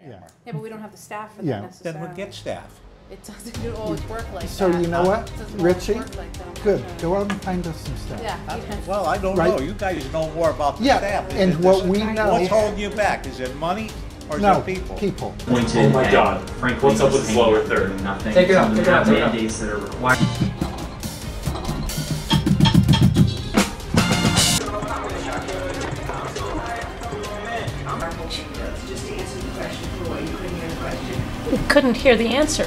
Yeah. Yeah, but we don't have the staff for Yeah. that necessarily. Then we'll get staff. It doesn't always work like So that. you know what, It doesn't always Richie? work like that, Good. unfortunately. Go out and find us some stuff. Yeah. Well, I don't Right. know. You guys know more about the Yeah, staff. and what we know. What's holding you back? Is it money or is No, it people? people. Oh my God! Frankly, What's up with this lower third? Nothing. Take it out. Some Take it out. Take it out. mandates that are required. Just to answer the question for what you couldn't hear the question. You couldn't hear the answer.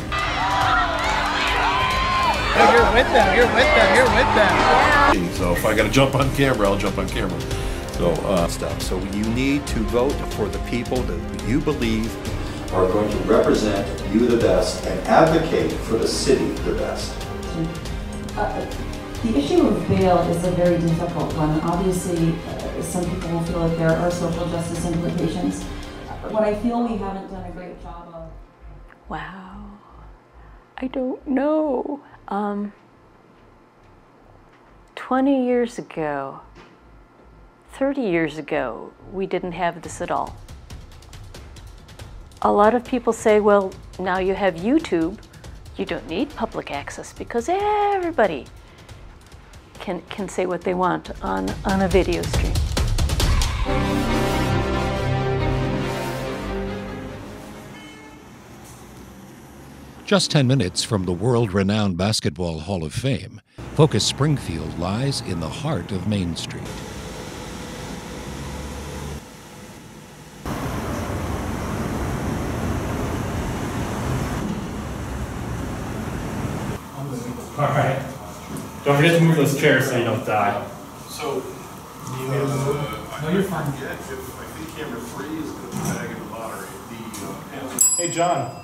You're with them. You're with them. You're with them. So if I got to jump on camera, I'll jump on camera. So stuff. So you need to vote for the people that you believe are going to represent you the best and advocate for the city the best. The issue of bail is a very difficult one. Obviously, some people will feel like there are social justice implications. What I feel we haven't done a great job of. Wow. I don't know. 20 years ago, 30 years ago, we didn't have this at all. A lot of people say, well, now you have YouTube, you don't need public access because everybody can say what they want on a video stream. Just 10 minutes from the world-renowned Basketball Hall of Fame, Focus Springfield lies in the heart of Main Street. All right. Don't forget to move those chairs so you don't die. So, No, you're fine. yeah, I think camera 3 is going to bag in the battery. The panel. Hey, John.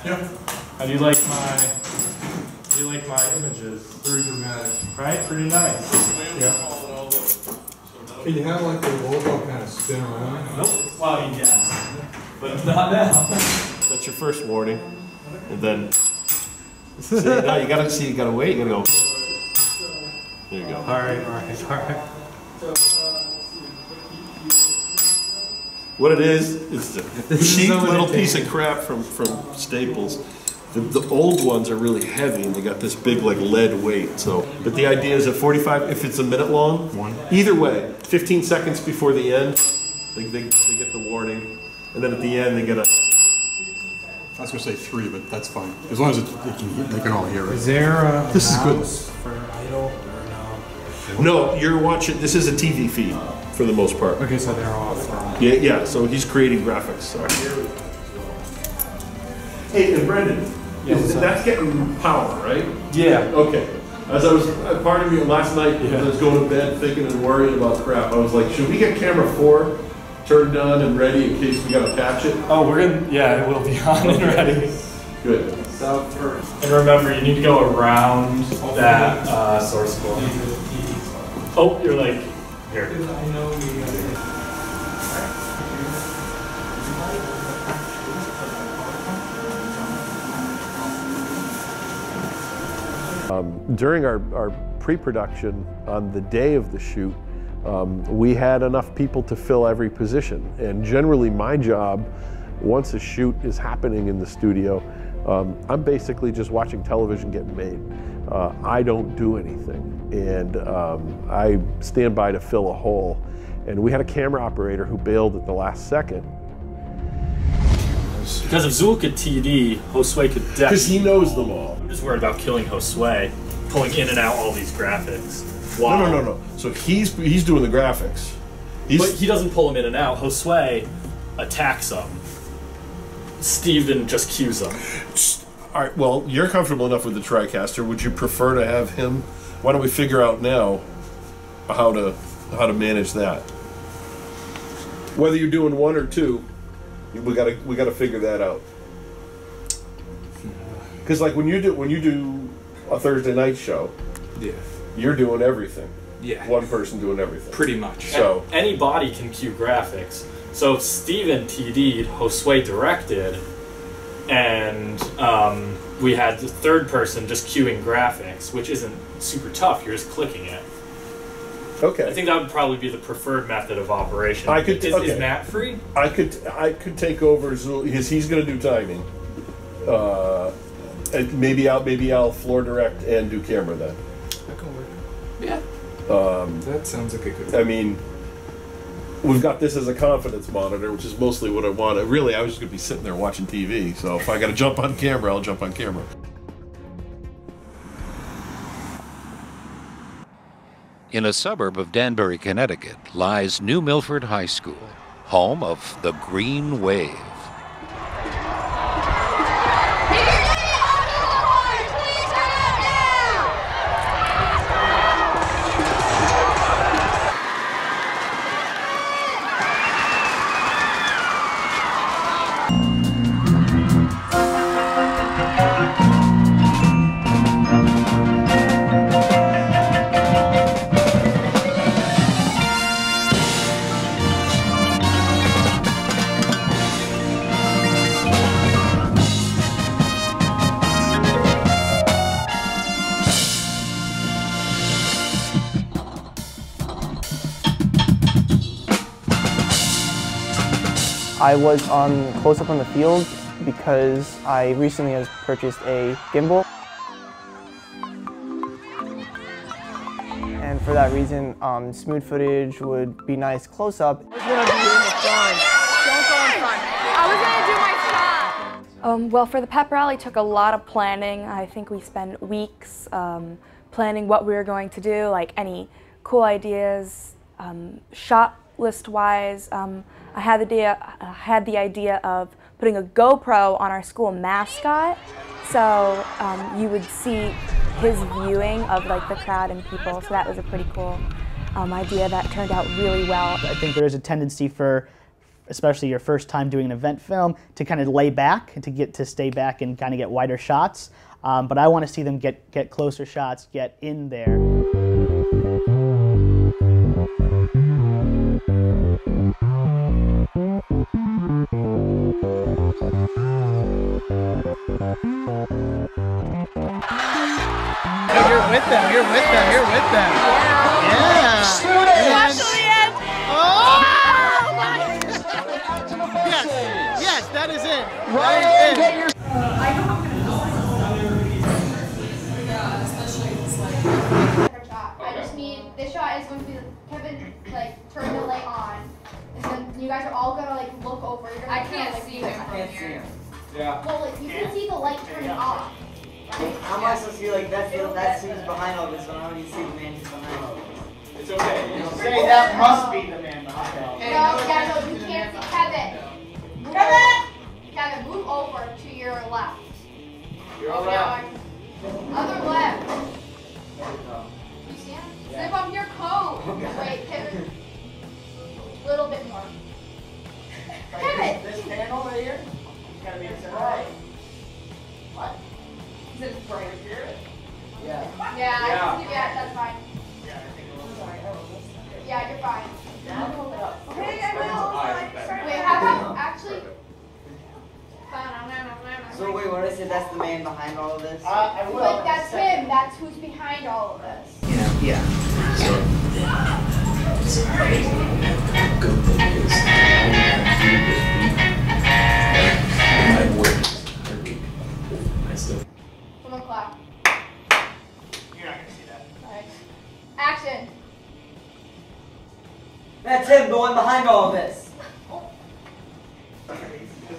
Yeah. How do you like my images? Very dramatic. Right? Pretty nice. Yeah. Can you have like the logo kind of spin around? Nope. Well, yeah. But not now. That's your first warning, and then. See, no, you gotta wait. You gotta go. There you go. All right. What it is a cheap so little entertaining. piece of crap from Staples. The old ones are really heavy and they got this big like lead weight. So, but the idea is at 45, if it's a minute long, either way, 15 seconds before the end, they get the warning, and then at the end they get a. I was going to say 3, but that's fine. As long as they can all hear it. Is there a This is good. mouse for idle or no? No, you're watching. This is a TV feed for the most part. Okay, so they're off. Yeah. So he's creating graphics. So. Hey, and Brendan, that's getting power, right? Yeah. Okay. As I was, part of me last night, as I was going to bed thinking and worrying about crap, I was like, should we get camera 4 turned on and ready in case we gotta patch it? Oh, we're gonna. Yeah, it will be on and ready. Good. So first. And remember, you need to go around that source code. Oh, you're like here. During our pre-production, on the day of the shoot, we had enough people to fill every position. And generally my job, once a shoot is happening in the studio, I'm basically just watching television get made. I don't do anything. And I stand by to fill a hole. And we had a camera operator who bailed at the last second. Because if Zool could TD, Josue could definitely. Because he knows them all. I'm just worried about killing Josue, pulling in and out all these graphics. Wow. No. So he's doing the graphics. But he doesn't pull them in and out. Josue attacks them. Steven just cues them. All right. Well, you're comfortable enough with the TriCaster. Would you prefer to have him? Why don't we figure out now how to manage that? Whether you're doing 1 or 2, we gotta figure that out. Because like when you do a Thursday night show, Yeah. you're doing everything. Yeah. One person doing everything. Pretty much. So anybody can cue graphics. So Steven TD'd, Josue directed, and we had the third person just cueing graphics, which isn't super tough. You're just clicking it. Okay. I think that would probably be the preferred method of operation. I could. Is Matt free? I could take over Zoom because he's going to do timing. And maybe I'll floor direct and do camera then. That can work. Yeah. That sounds like a good. I mean, we've got this as a confidence monitor, which is mostly what I wanted. Really, I was just going to be sitting there watching TV. So if I got to jump on camera, I'll jump on camera. In a suburb of Danbury, Connecticut, lies New Milford High School, home of the Green Wave. I was on close up on the field because I recently has purchased a gimbal. And for that reason, smooth footage would be nice close up. I was gonna be in the front. Don't go in front. I was gonna do my shot. Well, for the pep rally, took a lot of planning. I think we spent weeks planning what we were going to do, like any cool ideas, shot list-wise. I had the idea of putting a GoPro on our school mascot, so you would see his viewing of like the crowd and people. So that was a pretty cool idea that turned out really well. I think there's a tendency for, especially your first time doing an event film, to kind of lay back and to stay back and kind of get wider shots. But I want to see them get closer shots, get in there. You're with them, you're with them, you're with them. Yeah. Yes. Yes, that is it. That is it. I just need, this shot is going to be Kevin, like, turn the light on. And then you guys are all gonna, like, look over. I can't see him from here. Yeah. Well, like, you can see the light turning off. Right? How am I supposed to see, like, that's who's behind all this, when I already see the man who's behind all this? It's okay. You say that must be the man behind all this. No, you can't see Kevin. Kevin, move over to your left. Your left. Other left. You see him? Slip up your coat. Wait, Kevin. A little bit more. Kevin! This panel right here? It's gotta be in center right. What? Is it right here? Yeah. Yeah, that's fine. Yeah, I think a little. Yeah, you're fine. Okay, I will. Wait, Wait, how about actually? So wait, what is it? That's the man behind all of this? I will. Like, that's him. That's who's behind all of this. Yeah. Someone clap. You're not gonna see that. Alright. Action. That's him, the one behind all of this.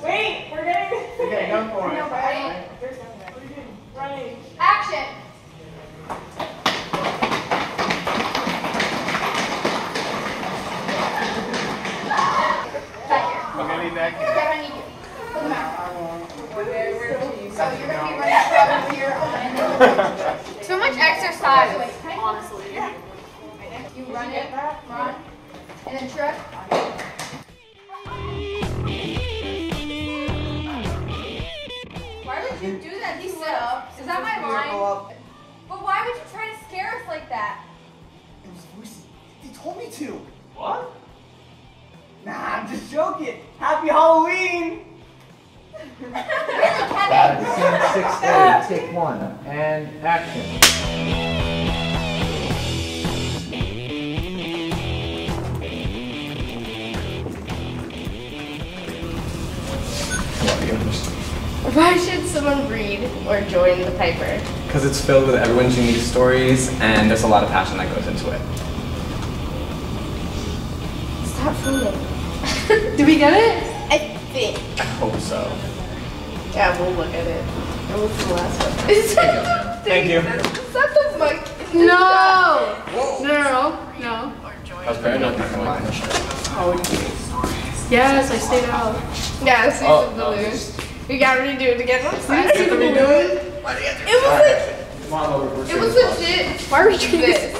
Wait, we're getting. Okay, go for it. No, ready? Running. Action. Okay, I need back here. Kevin, I need you. Put them out. So you're going to be running from here on and then too much exercise, honestly. You run it, run, and then trip. Why would you do that? These sit-ups. Is that my line? But why would you try to scare us like that? He told me to. What? Nah, I'm just joking. Happy Halloween! Really, Kevin? Scene 6A, take one, and action. Why should someone read or join the paper? Because it's filled with everyone's unique stories, and there's a lot of passion that goes into it. Stop fooling. Do we get it? I think. I hope so. Yeah, we'll look at it. And what's the last one? Is that Thank you. Is that the monkey? No! No. I was very not going to Yes, I stayed out. Yeah, see some balloons. You gotta redo it again. What's that? See the balloon? It was legit. Why are we doing this?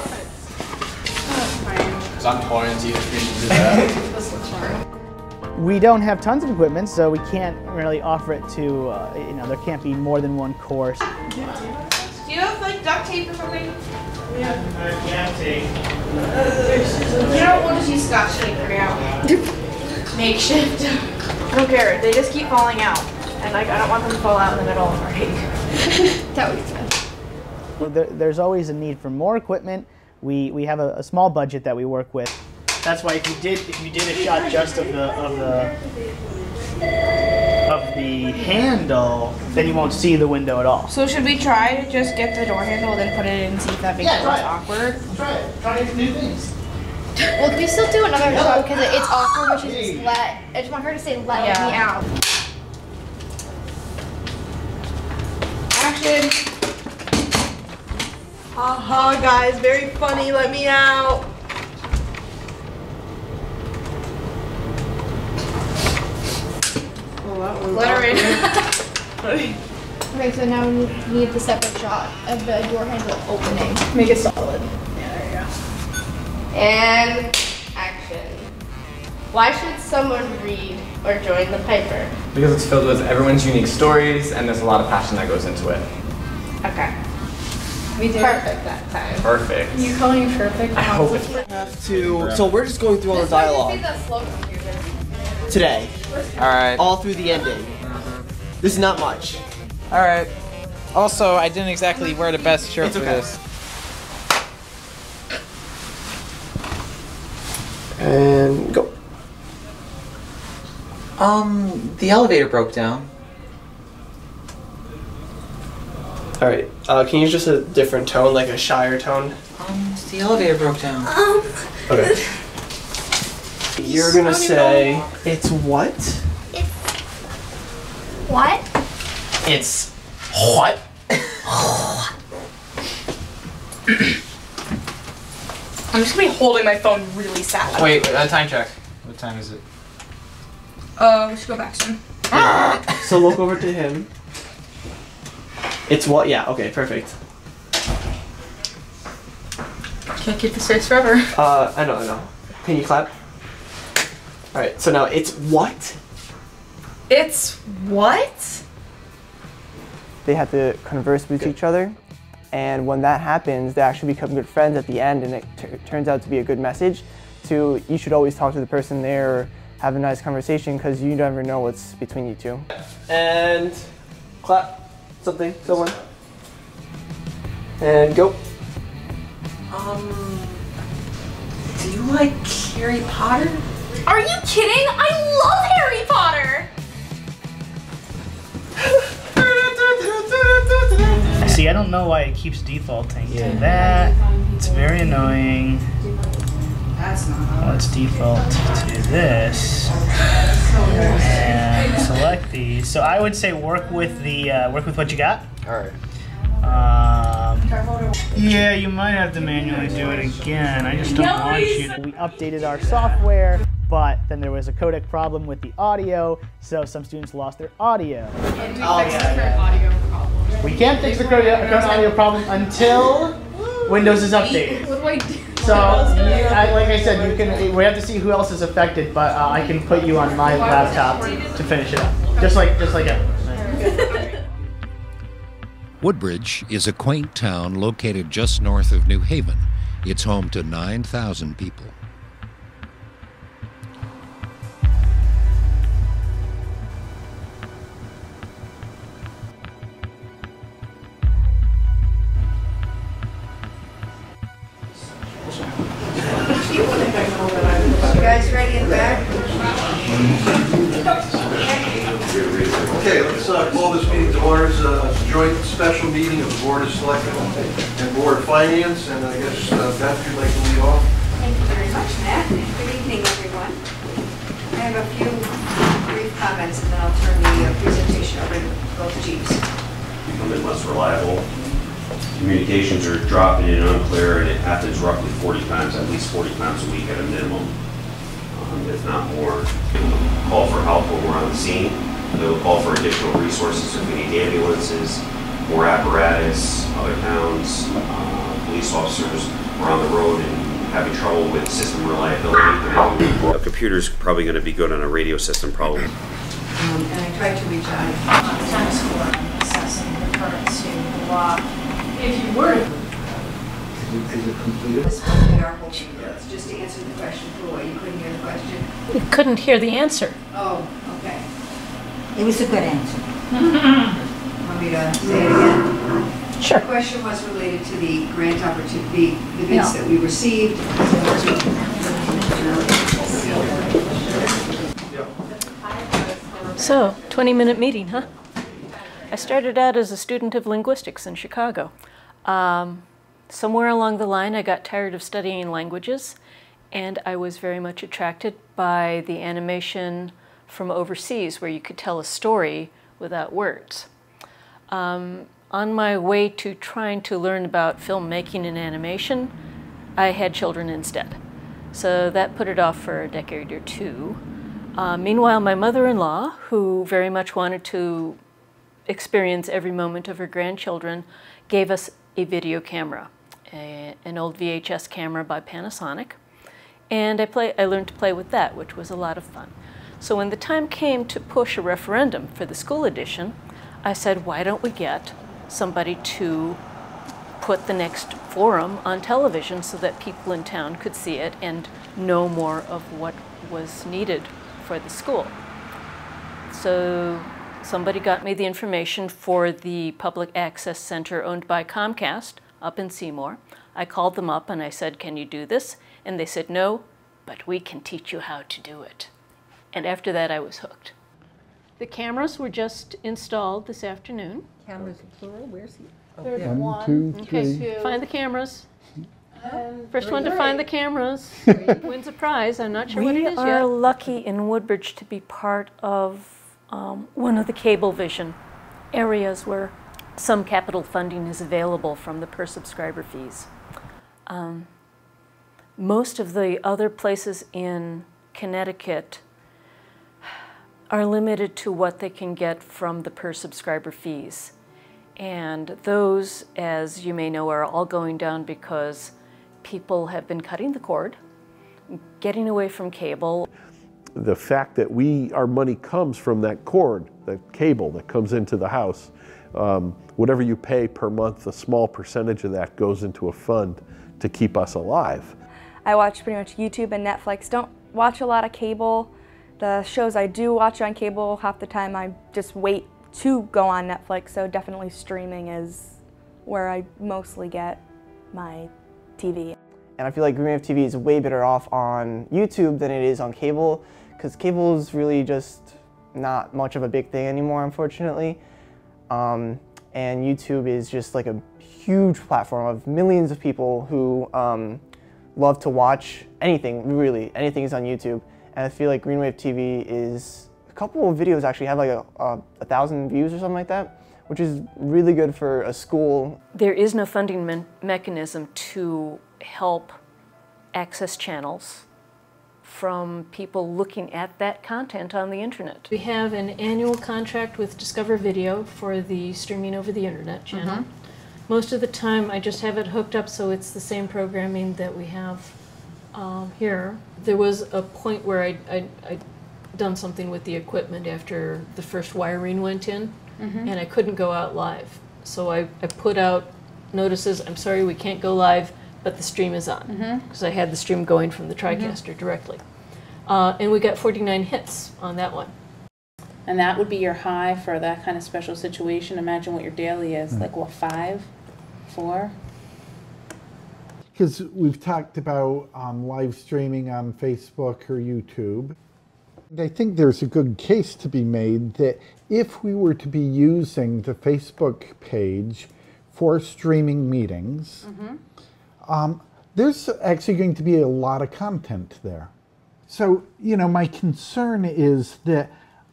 Because I'm toying to do that. We don't have tons of equipment, so we can't really offer it to, there can't be more than one course. Do you have like duct tape or something? Yeah, tape. You know, we'll just use Scotch tape for now. Makeshift. I don't care. They just keep falling out. And like, I don't want them to fall out in the middle and break. That would be fun. Well, there's always a need for more equipment. We have a small budget that we work with. That's why if you did a shot just of the handle, then you won't see the window at all. So should we try to just get the door handle and then put it in and see if that makes it less awkward? Try it. Try new things. Well, can we still do another shot because it's awkward, which is I just want her to say let me out. Action. Haha, guys, very funny. Let me out. Let her in. Okay, so now we need the separate shot of the door handle opening. Make it solid. Yeah, there you go. And action. Why should someone read or join the paper? Because it's filled with everyone's unique stories, and there's a lot of passion that goes into it. Okay. We did perfect that time. Perfect. You calling it perfect? I hope it's So we're just going through all the dialogue today. Alright. All through the ending. This is not much. Alright. Also, I didn't exactly wear the best shirt It's for okay. this. And go. The elevator broke down. Alright, can you use just a different tone, like a shyer tone? The elevator broke down. Okay. You're gonna say, it's what? What? It's what? I'm just gonna be holding my phone really sad. Wait, time check. What time is it? We should go back soon. So look over to him. It's what? Yeah, okay, perfect. Can't keep this face forever. I know. Can you clap? Alright, so now it's what? It's what? They have to converse with each other, and when that happens, they actually become good friends at the end, and it turns out to be a good message. So you should always talk to the person there, or have a nice conversation, because you never know what's between you two. And clap. Something, someone. And go. Do you like Harry Potter? Are you kidding? I love Harry Potter! See, I don't know why it keeps defaulting to that. It's very annoying. Let's default to this and select these. So I would say work with what you got. All right. Yeah, you might have to manually do it again. I just don't want you to. We updated our software, but then there was a codec problem with the audio, so some students lost their audio. We can't fix the current audio problem until Windows is updated. What do I do? So, like I said, we have to see who else is affected, but I can put you on my laptop to finish it up, just like it. Woodbridge is a quaint town located just north of New Haven. It's home to 9,000 people. You guys ready in the back? Okay, let's call this meeting to order. It's a joint special meeting of the Board of Selectmen and Board of Finance, and I guess Beth, you'd like to lead off? Thank you very much, Matt. Good evening, everyone. I have a few brief comments, and then I'll turn the presentation over to both chiefs. Becoming less reliable. Communications are dropping in and unclear, and it happens roughly 40 times, at least 40 times a week at a minimum, if not more. Call for help when we're on the scene. They'll call for additional resources if we need ambulances, more apparatus, other towns, police officers are on the road and having trouble with system reliability. A computer's probably going to be good on a radio system, probably. And I tried to reach out on the tennis court assessing the current state of the law. If you were to Is it completed? this one at our whole meeting, just to answer the question for what you couldn't hear the question. You couldn't hear the answer. Oh, okay. It was a good answer. Want me to say it again? Sure. The question was related to the grant opportunity, the bids that we received. So, 20-minute meeting, huh? I started out as a student of linguistics in Chicago. Somewhere along the line, I got tired of studying languages, and I was very much attracted by the animation from overseas where you could tell a story without words. On my way to trying to learn about filmmaking and animation, I had children instead. So that put it off for a decade or two. Meanwhile, my mother-in-law, who very much wanted to experience every moment of her grandchildren, gave us a video camera, an old VHS camera by Panasonic. And I learned to play with that, which was a lot of fun. So when the time came to push a referendum for the school edition, I said, why don't we get somebody to put the next forum on television so that people in town could see it and know more of what was needed for the school. So somebody got me the information for the Public Access Center owned by Comcast up in Seymour. I called them up and I said, can you do this? And they said, no, but we can teach you how to do it. And after that, I was hooked. The cameras were just installed this afternoon. Cameras plural, where's he? There's One, one. two, Okay, three. find the cameras. First Very one to good. find the cameras wins a prize. I'm not sure what it is yet. We are lucky in Woodbridge to be part of one of the Cablevision areas where some capital funding is available from the per subscriber fees. Most of the other places in Connecticut are limited to what they can get from the per subscriber fees. And those, as you may know, are all going down because people have been cutting the cord, getting away from cable. The fact that our money comes from that cord, that cable that comes into the house, whatever you pay per month, a small percentage of that goes into a fund to keep us alive. I watch pretty much YouTube and Netflix. Don't watch a lot of cable. The shows I do watch on cable, half the time I just wait to go on Netflix, so definitely streaming is where I mostly get my TV. And I feel like Green Wave TV is way better off on YouTube than it is on cable, because cable is really just not much of a big thing anymore, unfortunately. And YouTube is just like a huge platform of millions of people who love to watch anything, really. Anything is on YouTube. And I feel like Green Wave TV is, a couple of videos actually have like 1,000 views or something like that, which is really good for a school. There is no funding mechanism to help access channels from people looking at that content on the internet. We have an annual contract with Discover Video for the streaming over the internet channel. Most of the time I just have it hooked up so it's the same programming that we have here. There was a point where I'd done something with the equipment after the first wiring went in, and I couldn't go out live. So I put out notices, I'm sorry we can't go live, but the stream is on, because I had the stream going from the TriCaster directly. And we got 49 hits on that one. And that would be your high for that kind of special situation. Imagine what your daily is, like what, 5, 4? Because we've talked about live streaming on Facebook or YouTube. And I think there's a good case to be made that if we were to be using the Facebook page for streaming meetings, there's actually going to be a lot of content there. So, you know, my concern is that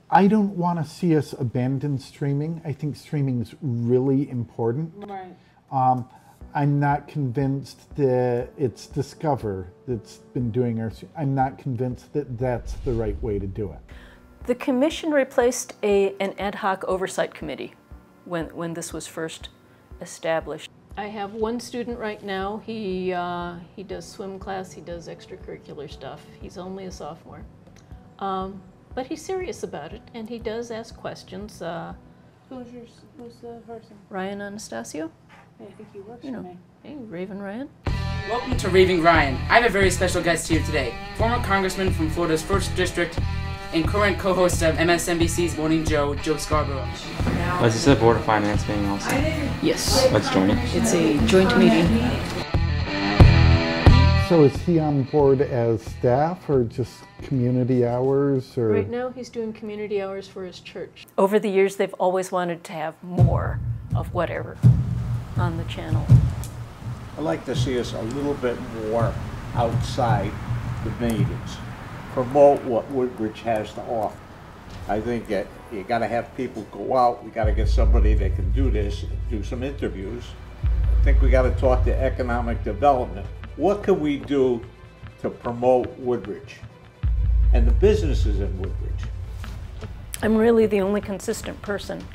I don't want to see us abandon streaming. I think streaming is really important. Right. I'm not convinced that it's Discover that's been doing our, I'm not convinced that that's the right way to do it. The commission replaced an ad hoc oversight committee when this was first established. I have one student right now. He does swim class, he does extracurricular stuff. He's only a sophomore. But he's serious about it, and he does ask questions. Who's the person? Ryan Anastasio? I think he works for me. Hey, Raven Ryan. Welcome to Raving Ryan. I have a very special guest here today. Former Congressman from Florida's 1st District and current co-host of MSNBC's Morning Joe, Joe Scarborough. Is this a Board of Finance meeting also? Yes. Let's join it. It's a joint meeting. So is he on board as staff or just community hours? Or? Right now he's doing community hours for his church. Over the years they've always wanted to have more of whatever on the channel. I'd like to see us a little bit more outside the meetings. Promote what Woodbridge has to offer. I think that you got to have people go out. We got to get somebody that can do this, do some interviews. I think we got to talk to economic development. What can we do to promote Woodbridge and the businesses in Woodbridge? I'm really the only consistent person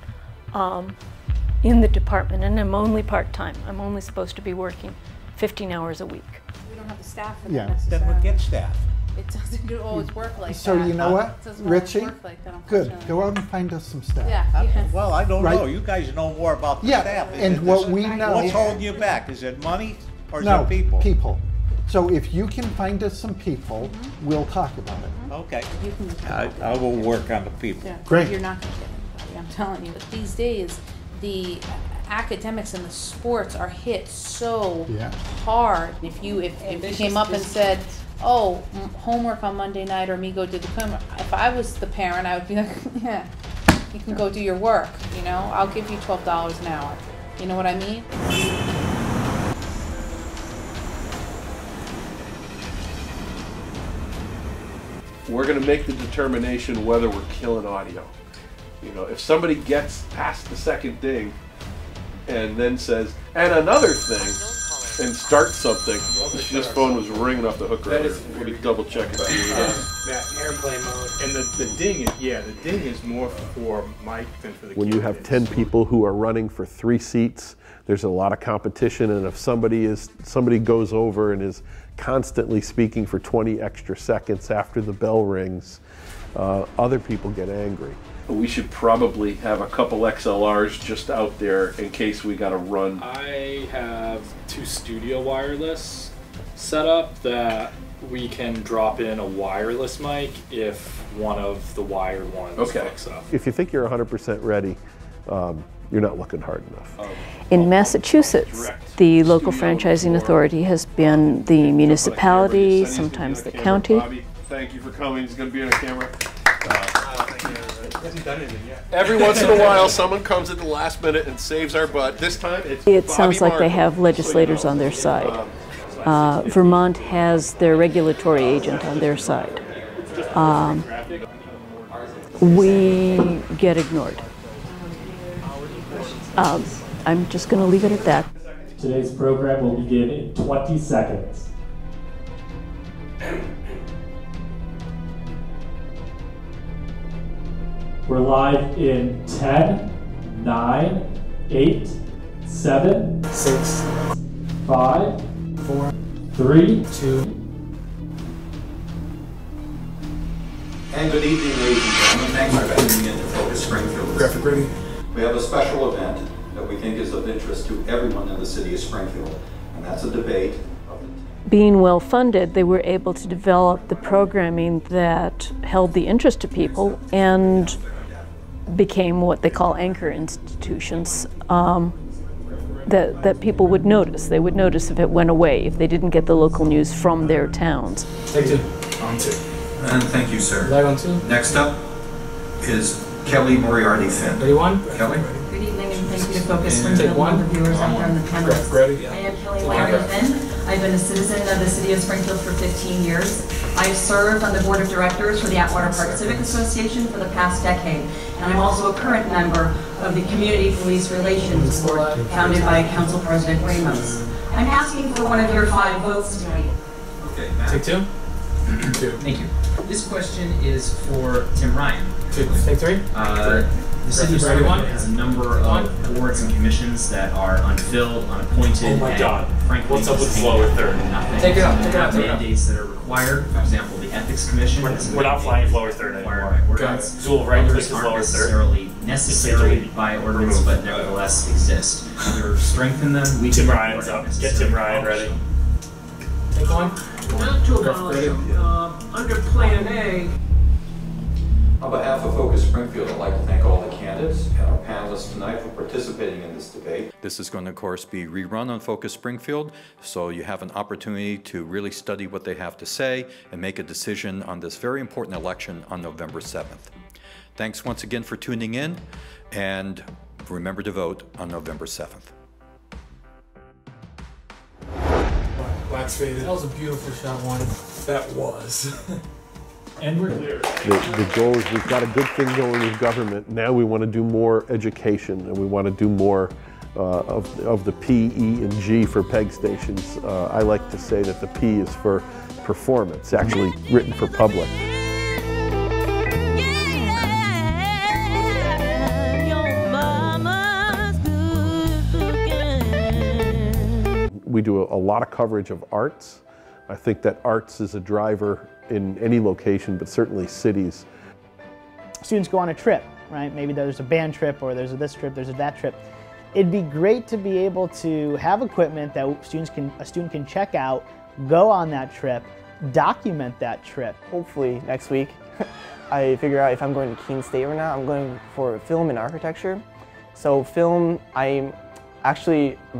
in the department, and I'm only part-time. I'm only supposed to be working 15 hours a week. We don't have the staff for that Yeah. necessarily. Then we'll get staff. It doesn't always work like So that. you know what, It doesn't always Richie? work like that, Good, unfortunately. go out and find us some staff. Yeah. Well, I don't Right. know. You guys know more about the Yeah, staff. Is and it what this- we know- What's holding you back? Is it money or is No, it people? people. So if you can find us some people, we'll talk about it. Okay. You can I will work on the people. Yeah. Great. You're not going to get anybody, I'm telling you. But these days, the academics and the sports are hit so hard. If you came up and said, oh, homework on Monday night, or me go do the homework, if I was the parent, I would be like, yeah, you can go do your work, you know? I'll give you $12 an hour. You know what I mean? We're going to make the determination whether we're killing audio. You know, if somebody gets past the second ding and then says, and another thing, and starts something, this phone was ringing off the hook earlier. Let me double check it. That airplane mode. And the ding is, the ding is more for Mike than for the When you have 10 people who are running for 3 seats, there's a lot of competition, and if somebody goes over and is constantly speaking for 20 extra seconds after the bell rings, other people get angry. We should probably have a couple XLRs just out there in case we got to run. I have 2 studio wireless set up that we can drop in a wireless mic if one of the wired ones fucks up. If you think you're 100% ready, you're not looking hard enough. In Massachusetts, the local franchising authority has been the municipality, sometimes the county. Bobby, thank you for coming. He's going to be on camera. Hasn't done anything yet. Every once in a while, someone comes at the last minute and saves our butt. This time, it's It Bobby sounds like they Martin. have legislators on their side. Vermont has their regulatory agent on their side. We get ignored. I'm just going to leave it at that. Today's program will begin in 20 seconds. We're live in 10, 9, 8, 7, 6, 5, 4, 3, 2. And good evening, ladies and gentlemen. Thanks for tuning in to Focus Springfield. Graphic ready? We have a special event that we think is of interest to everyone in the city of Springfield, and that's a debate. Being well funded, they were able to develop the programming that held the interest of people and became what they call anchor institutions that people would notice. They would notice if it went away, if they didn't get the local news from their towns. Take it. On 2. And thank you, sir. Live on 2. Next up is Kelly Moriarty Finn. Ready 1? Kelly? Good evening and thank you to Focus And Springfield take and the 1. viewers out there in the cameras. Ready? I am Kelly Moriarty Finn. I've been a citizen of the City of Springfield for 15 years. I've served on the Board of Directors for the Atwater Park Civic Association for the past decade. And I'm also a current member of the Community Police Relations Board founded by Council President Ramos. I'm asking for one of your 5 votes tonight. Okay, Take 2. 2. Thank you. This question is for Tim Ryan. 2. Take 3. The City of Springfield has a number of boards and commissions that are unfilled, unappointed, Oh my God. and frankly, What's up with just lower third? nothing. Take it out, They take it out, have take it out. mandates that are required. For example, the Ethics Commission. We're not flying lower third anymore. Zool, right? Others This is aren't lower third. necessarily necessary by ordinance, but nevertheless exist. Either strengthen them, we Tim can Ryan's up. Get Tim Ryan ready. Take 1. Not to abolish them. Under Plan A. On behalf of Focus Springfield, I'd like to thank all the candidates and our panelists tonight for participating in this debate. This is going to, of course, be rerun on Focus Springfield, so you have an opportunity to really study what they have to say and make a decision on this very important election on November 7th. Thanks once again for tuning in, and remember to vote on November 7th. Black's faded. That was a beautiful shot, one. That was. And we're clear. The goal is we've got a good thing going with government. Now we want to do more education, and we want to do more of the P, E, and G for PEG stations. I like to say that the P is for performance, actually written for public. We do a lot of coverage of arts. I think that arts is a driver in any location, but certainly cities. Students go on a trip, right? Maybe there's a band trip, or there's a this trip, there's a that trip. It'd be great to be able to have equipment that a student can check out, go on that trip, document that trip. Hopefully next week I figure out if I'm going to Keene State or not. I'm going for film and architecture. So film, my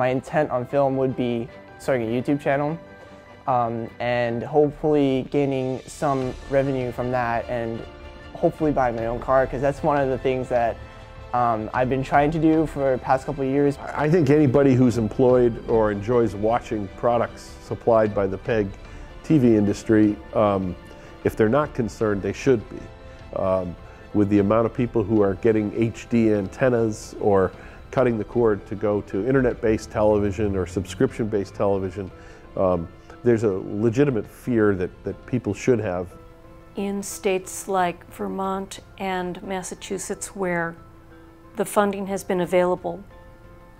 intent on film would be starting a YouTube channel and hopefully gaining some revenue from that, and hopefully buying my own car, because that's one of the things that I've been trying to do for the past couple of years. I think anybody who's employed or enjoys watching products supplied by the PEG TV industry, if they're not concerned, they should be. With the amount of people who are getting HD antennas or cutting the cord to go to internet-based television or subscription-based television, there's a legitimate fear that people should have. In states like Vermont and Massachusetts, where the funding has been available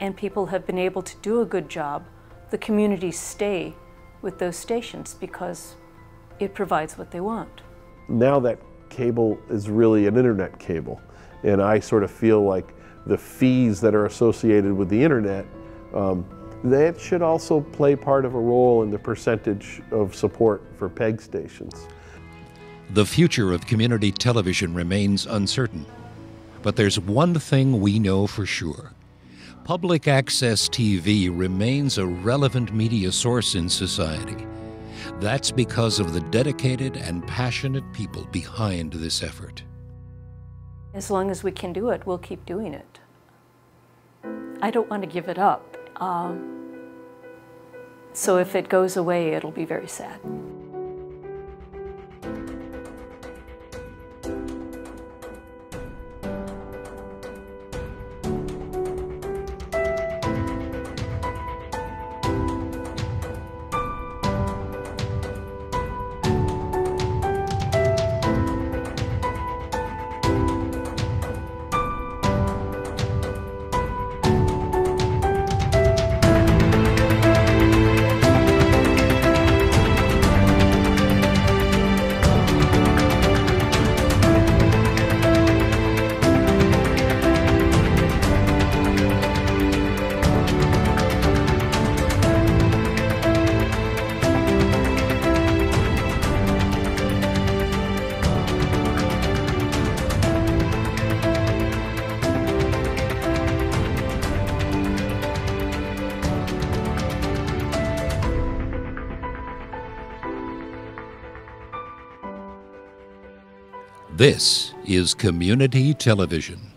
and people have been able to do a good job, the communities stay with those stations because it provides what they want. Now that cable is really an internet cable, and I sort of feel like the fees that are associated with the internet, that should also play part of a role in the percentage of support for PEG stations. The future of community television remains uncertain, but there's one thing we know for sure. Public access TV remains a relevant media source in society. That's because of the dedicated and passionate people behind this effort. As long as we can do it, we'll keep doing it. I don't want to give it up. So if it goes away, it'll be very sad. This is Community Television.